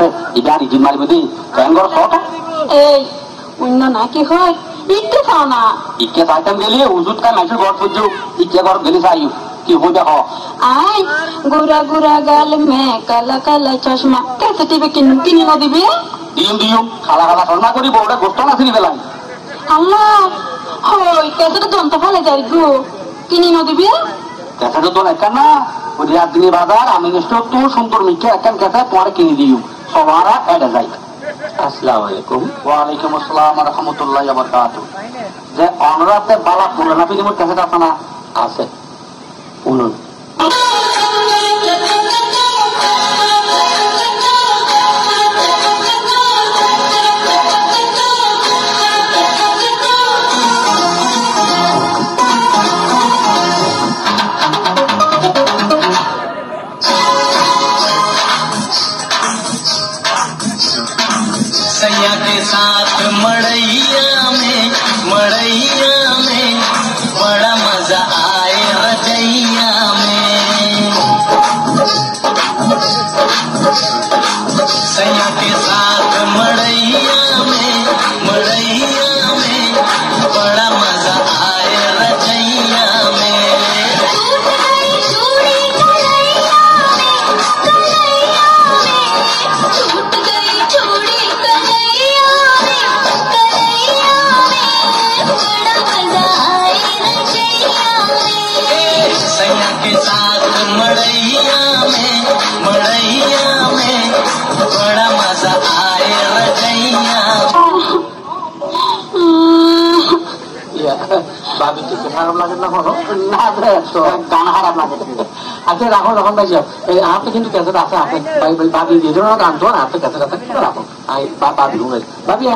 আছে এটা আর ইজিন মারিব দি কেন ঘর শট এই অন্য না কি হয় ইকে চাও না ইকে চাইতাম গেলি উজুত কাই মাইসুর ঘর বুঝু ইকে ঘর গেলি চাইও কি হই দেখো আই গোরা গোরা গাল মে কালা কালা চশমা কেসে টিভি কিনি না দিবি দিও খালা খালা শর্মা করি বউটা গোস্ত না চিনি পেলাম আল্লাহ হই কেসে তো দন্ত ফেলে যাই গো কিনি না দিবি কেসে তো তোর একটা না ওই রাত দিনে বাজার আমি নিশ্চয় তো সুন্দর মিকে একখান কেসে পরে কিনে দিও সবারা এডে যাই আসসালামু আলাইকুম ওয়ালাইকুম আসসালাম ওয়া রাহমাতুল্লাহি ওয়া বারাকাতুহু যে অনুরাগের বালা পুরানা ফিল্মের কেসে আছে না আছে শুনুন सैया के साथ मड़ैया में बड़ा मजा आए रजैया में सैया के साथ मड़ैया में बड़ा मजा आए रजैया में सैया के साथ मड़ैया में बड़ा मजा आए रजैया ভাবি কি খারাপ লাগে না কোনো না গান খারাপ লাগে আচ্ছা রাখো যখন পাইছো এই হাতে কিন্তু ক্যাসেট আছে হাতে ভাবি যে ধরনের গান তো হাতে ক্যাসেট আছে রাখো ভাবি ভাবি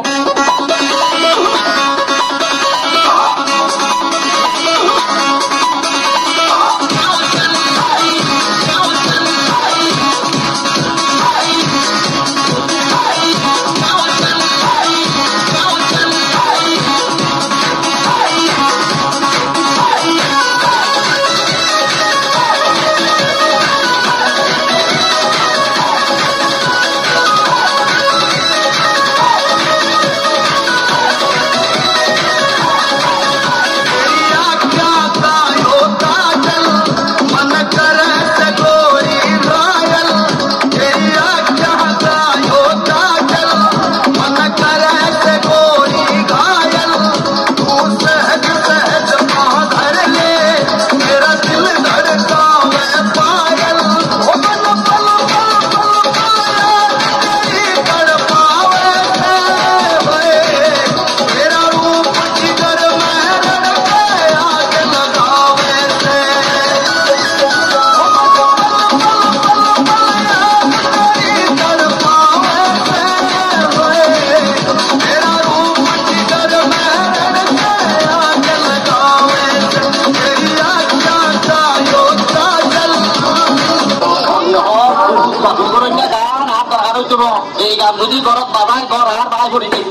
এই গান যদি ঘরত বাবাই ঘর আর বাই করে দিল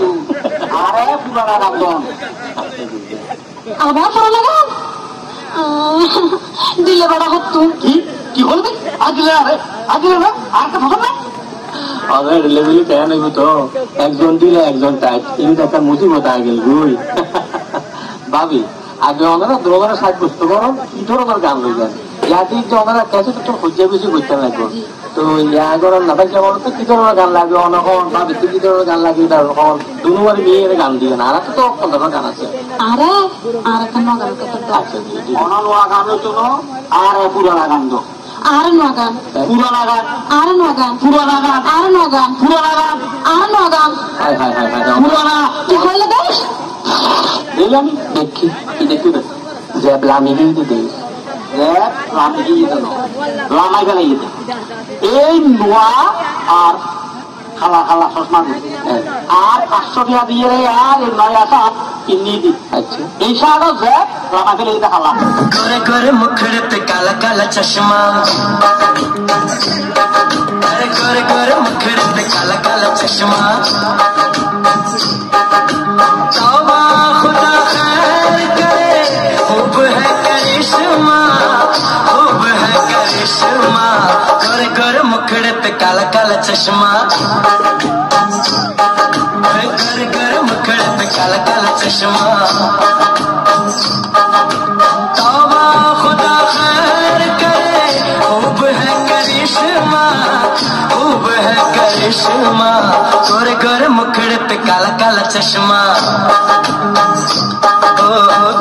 আরে পুরানা গান আবার পুরানা গান দিলে বড় হতো কি বলবি আগলে না আর কে ফসল না আরে লেভেলে কেন নেব তো একজন দিলে একজন টাইট এই একটা মুসিবত আ গেল গুই ভাবি আগে ওনারা দ্রোগের সাজ বুঝতে করো কি ধরনের গান লইবেন ইয়াদি যে ওনারা কাছে তো খুঁজে বেশি করতে লাগবে তো ইয়া গরম না ভাই কেমন তো কি ধরনের গান লাগবে অনখন ভাবি কি ধরনের গান লাগবে তখন দুনুয়ারি মেয়ের গান দিবেন আর তো কোন ধরনের গান আছে আরে আর কেন গান কথা আচ্ছা অনলোয়া গান তো আর পুরানা গান তো আর নোয়া গান পুরানা গান আর নোয়া গান পুরানা গান আর নোয়া গান পুরানা গান আর নোয়া গান হায় পুরানা কি হইলো দেখ দেখলাম দেখি কি দেখি যে লামি গিয়ে দেই যে লামি গিয়ে দিল লামাই গেলে এই নোয়া আর খালা খালা চশমা আর 500 টাকা দিয়ে আর এই নয় আসা কিনে দি আচ্ছা এই সারা যে লামা গেলে এটা খালা गोरे गोरे मुखड़े पे काला काला चश्मा अरे गोरे गोरे मुखड़े पे काला काला चश्मा तौबा खुदा खैर करे खूब है करिश्मा गोरे गोरे मुखड़े पे काला काला चश्मा कर कर मुखड़े पे काला काला चश्मा तौबा खुदा खैर करे खूब है करिश्मा खूब है करिश्मा गोरे गोरे मुखड़े पे काला काला चश्मा ओ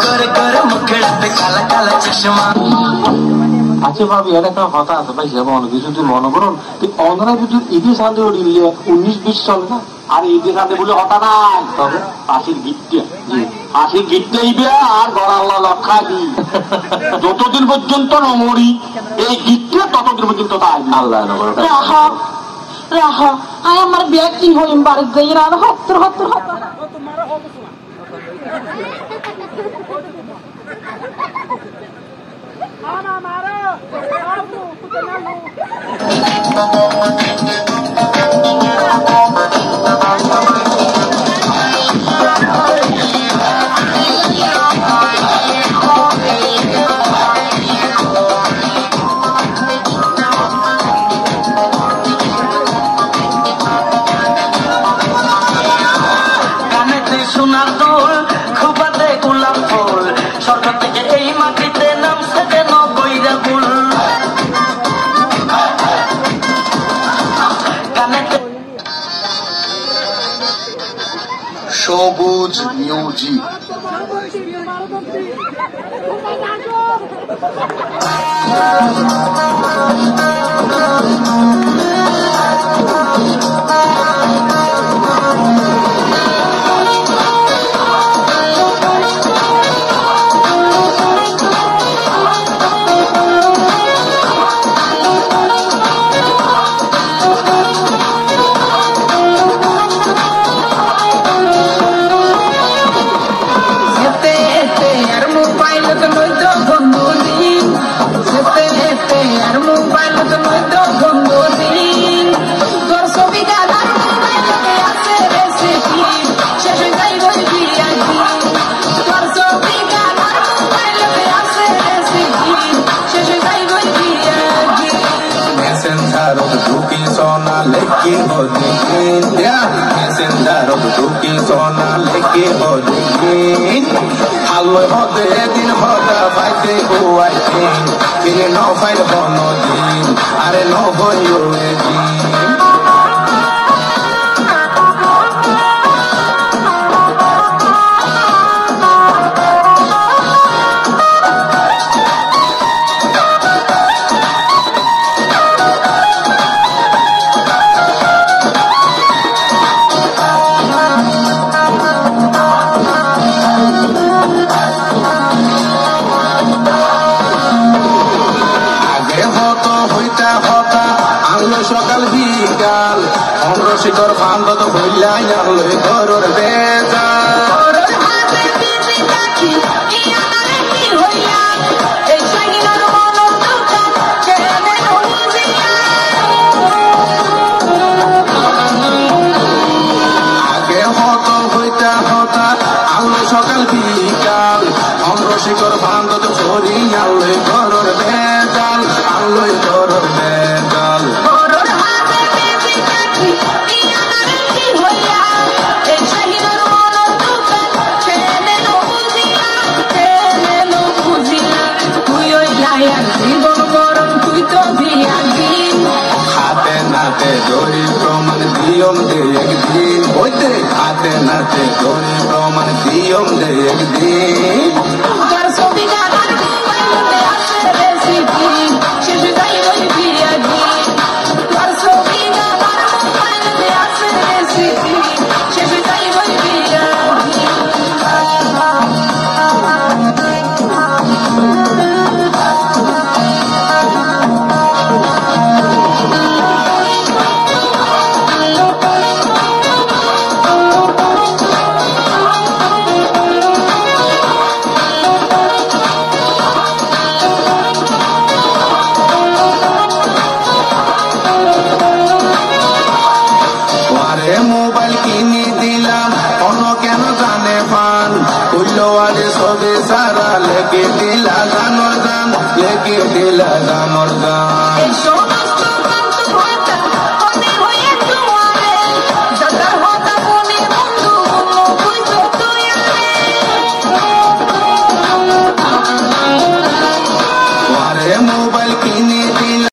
गोरे गोरे मुखड़े पे काला काला चश्मा আচ্ছা ভাবি এটা একটা কথা আছে ভাই সেবা অনেক কিছু তুই মনে করুন তুই অন্ধরা ভিতর ঈদে সাথে উড়িলে 19-20 চলে না আর ঈদে সাথে বলে হতা নাই তবে হাসির গিটটা হাসির গিটটা ইবে আর গড়াল্লা লক্ষা দি যতদিন পর্যন্ত নমরি এই গিটটা ততদিন পর্যন্ত তাই আল্লাহ রাহা রাহা আয় আমার ব্যাগ কি হইম বাড়ি যাই না হত্তর হত্তর সোনার দোল খুবাতে গোলাপ ফুল স্বর্গ থেকে এই মাটিতে নামছে যেন বইরা ফুল সবুজ মিউজিক सोना लेके हो दिन मैसेंजर दुखी सोना लेके हो दिन हालो होते दिन होता फाइते हुआई दिन किने नो फाइट बोनो दिन अरे नो बोयो दिन সকাল বিকাল অঙ্গ শিকর ফান্দ তো ভুলাই আনলো গরুর বেজাল আগে হতো হইতা হতা আনলো সকাল বিকাল অঙ্গ শিকর ফান্দ তো সরি আনলো গরুর বেজাল আনলো গরুর বেজাল হাতে নাতে দড়ি প্রমাণ দিয়ম দে একদিন হইতে হাতে নাতে দড়ি প্রমাণ দিয়ম দে একদিন মোবাইল কিনে দিলাম অন্য কেন জানে পান উল্লো আরে সবে সারা লেগে দিলা গানর গান লেগে দিলা গানর গান